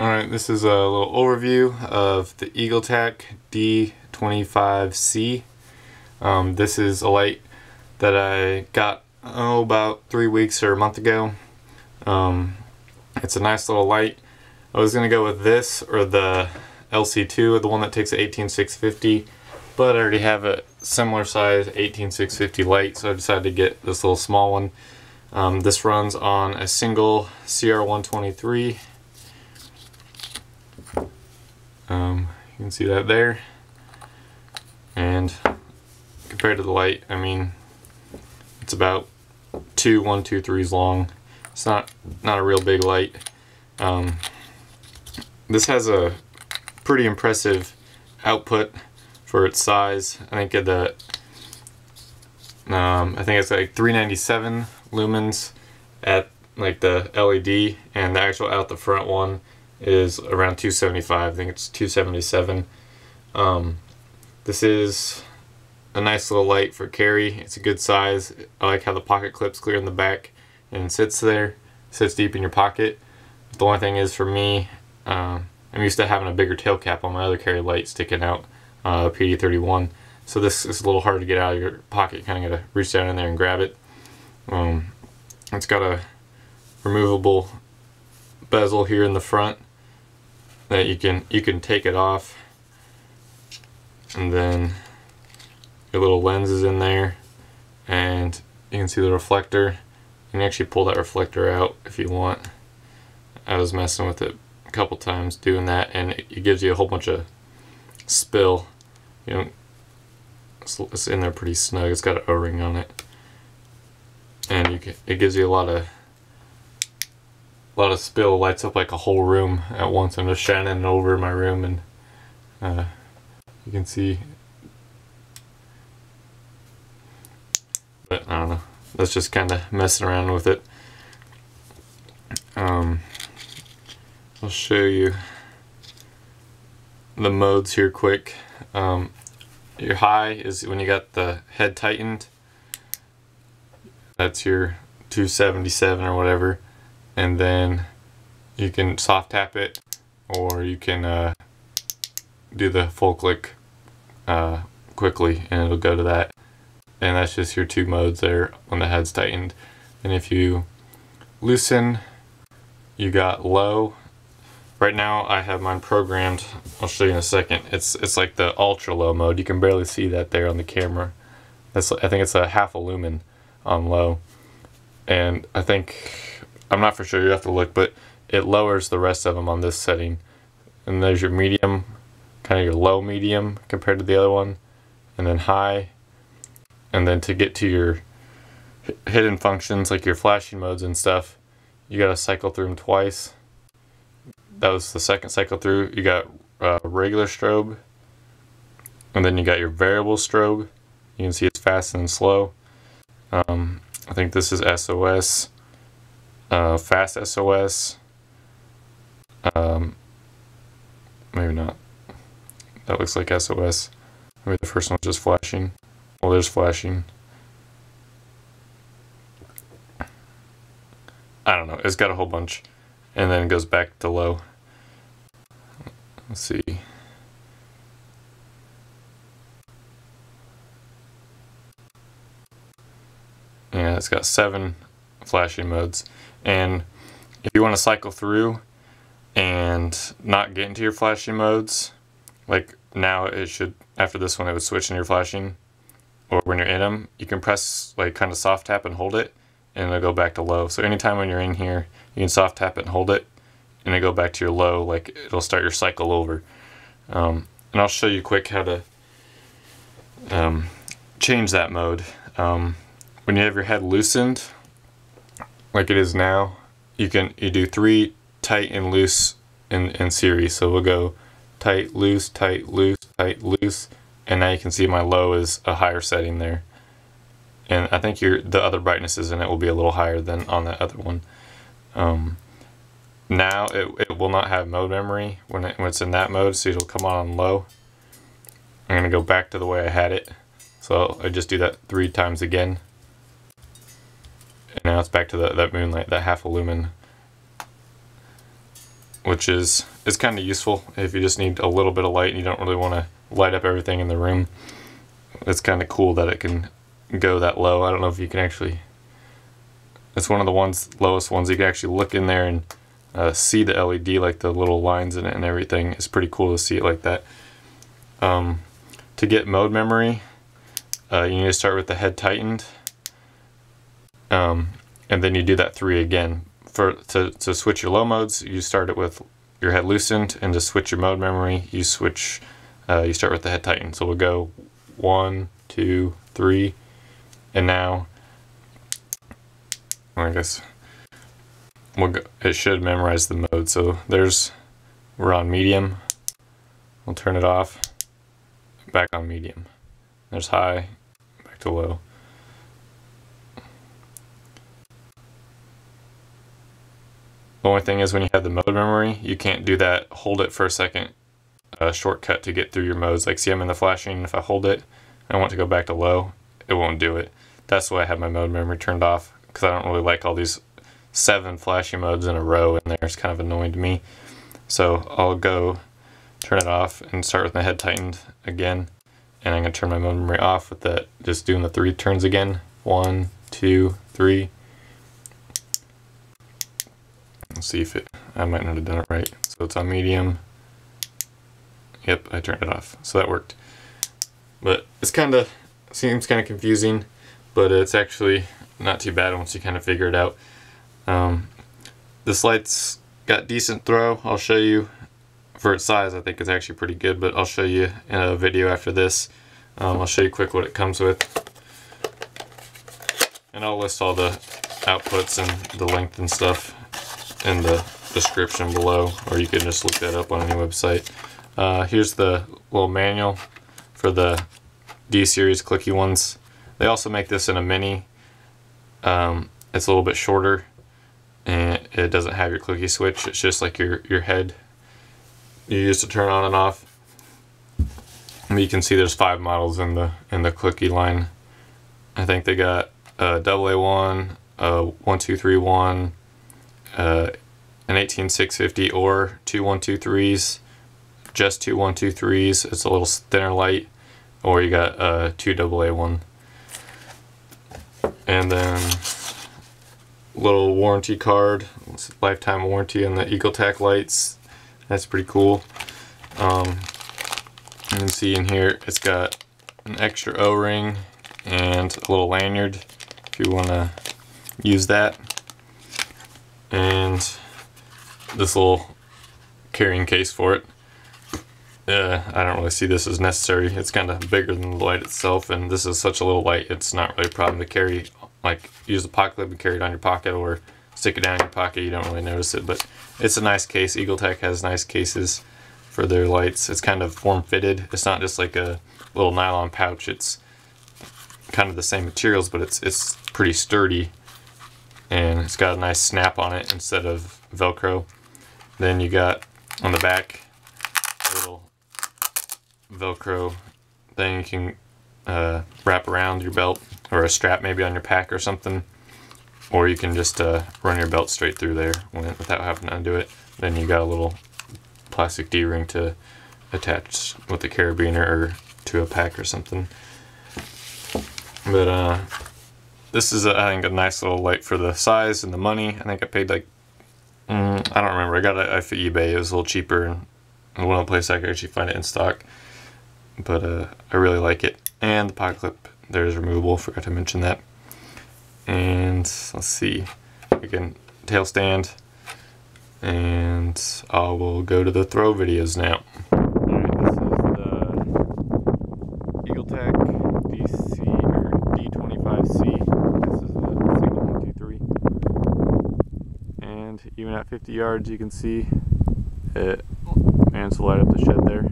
Alright, this is a little overview of the Eagletac D25C. This is a light that I got about 3 weeks or a month ago. It's a nice little light. I was going to go with this or the LC2, the one that takes an 18650, but I already have a similar size 18650 light, so I decided to get this little small one. This runs on a single CR123. You can see that there, and compared to the light, I mean, it's about 123s long. It's not a real big light. This has a pretty impressive output for its size. I think it's like 397 lumens at like the LED, and the actual out the front one is around 275. I think it's 277. This is a nice little light for carry. It's a good size. I like how the pocket clip's clear in the back and sits deep in your pocket. The only thing is, for me, I'm used to having a bigger tail cap on my other carry light sticking out, PD31. So this is a little hard to get out of your pocket. You kind of gotta reach down in there and grab it. It's got a removable bezel here in the front that you can take it off, and then your little lens is in there, and you can see the reflector. You can actually pull that reflector out if you want. I was messing with it a couple times doing that, and it gives you a whole bunch of spill. You know, it's in there pretty snug. It's got an O-ring on it, and it gives you a lot of spill. Lights up like a whole room at once. I'm just shining it over my room, and you can see. But I don't know. That's just kind of messing around with it. I'll show you the modes here quick. Your high is when you got the head tightened. That's your 277 or whatever. And then you can soft tap it, or you can do the full click quickly, and it'll go to that. And that's just your two modes there when the head's tightened. And if you loosen, you got low. Right now I have mine programmed. I'll show you in a second. It's like the ultra low mode. You can barely see that there on the camera. I think it's a half a lumen on low. And I'm not for sure, you have to look, but it lowers the rest of them on this setting. And there's your medium, kind of your low medium compared to the other one, and then high. And then to get to your hidden functions, like your flashing modes and stuff, you gotta cycle through them twice. That was the second cycle through. You got regular strobe, and then you got your variable strobe. You can see it's fast and slow. I think this is SOS, fast SOS. Maybe not. That looks like SOS. Maybe the first one's just flashing. Well, there's flashing. I don't know. It's got a whole bunch, and then it goes back to low. Let's see. Yeah, it's got 7 flashing modes. And if you want to cycle through and not get into your flashing modes, like now it should, after this one it would switch into your flashing, or when you're in them, you can press, like, kind of soft tap and hold it, and it'll go back to low. So anytime when you're in here, you can soft tap it and hold it, and it'll go back to your low, like it'll start your cycle over. And I'll show you quick how to change that mode. When you have your head loosened, like it is now, you do 3 tight and loose in series. So we'll go tight, loose, tight, loose, tight, loose, and now you can see my low is a higher setting there. And I think the other brightnesses in it will be a little higher than on that other one. Now it will not have mode memory when it's in that mode, so it'll come on low. I'm going to go back to the way I had it. So I just do that 3 times again. And now it's back to that moonlight, that half a lumen. which is kind of useful if you just need a little bit of light and you don't really want to light up everything in the room. It's kind of cool that it can go that low. I don't know if you can actually, it's one of the lowest ones you can actually look in there and see the LED, like the little lines in it and everything. It's pretty cool to see it like that. To get mode memory, you need to start with the head tightened, and then you do that 3 again. To switch your low modes, you start it with your head loosened, and to switch your mode memory, you start with the head tightened. So we'll go 1, 2, 3, and now, I guess it should memorize the mode. So we're on medium. We'll turn it off, back on medium. There's high, back to low. The only thing is when you have the mode memory, you can't do that hold it for a second shortcut to get through your modes. Like, see, I'm in the flashing, if I hold it and I want to go back to low, it won't do it. That's why I have my mode memory turned off, because I don't really like all these 7 flashing modes in a row in there. It's kind of annoying to me. So I'll go turn it off and start with my head tightened again, and I'm going to turn my mode memory off with that, just doing the 3 turns again. 1, 2, 3. Let's see if I might not have done it right. So it's on medium. Yep, I turned it off. So that worked. But it's seems kind of confusing, but it's actually not too bad once you kind of figure it out. This light's got decent throw. I'll show you. For its size, I think it's actually pretty good, but I'll show you in a video after this. I'll show you quick what it comes with. And I'll list all the outputs and the length and stuff in the description below, or you can just look that up on any website. Here's the little manual for the D series clicky ones. They also make this in a mini. It's a little bit shorter, and it doesn't have your clicky switch. It's just like your head you use to turn on and off. And you can see there's 5 models in the clicky line. I think they got a AA1, a 1231, an 18650, or 2 123s, just 2 123s. It's a little thinner light, or you got 2 AA1. And then little warranty card, lifetime warranty on the Eagletac lights. That's pretty cool. You can see in here it's got an extra O-ring and a little lanyard if you want to use that, and this little carrying case for it. I don't really see this as necessary. It's kind of bigger than the light itself, and this is such a little light, it's not really a problem to carry. Like, use the pocket clip and carry it on your pocket, or stick it down in your pocket. You don't really notice it, but it's a nice case. Eagletac has nice cases for their lights. It's kind of form-fitted. It's not just like a little nylon pouch. It's kind of the same materials, but it's pretty sturdy, and it's got a nice snap on it instead of Velcro. Then you got on the back a little Velcro thing you can wrap around your belt, or a strap maybe on your pack or something, or you can just run your belt straight through there without having to undo it. Then you got a little plastic D-ring to attach with a carabiner or to a pack or something. But this is I think a nice little light for the size and the money. I think I paid like I don't remember. I got it off of eBay. It was a little cheaper, and one of the places I could actually find it in stock. But I really like it. And the pocket clip there is removable. Forgot to mention that. And let's see, again, tail stand, and I will go to the throw videos now. Alright, this is the Eagletac DC or D25C. This is the single 123, and even at 50 yards, you can see it manages to light up the shed there.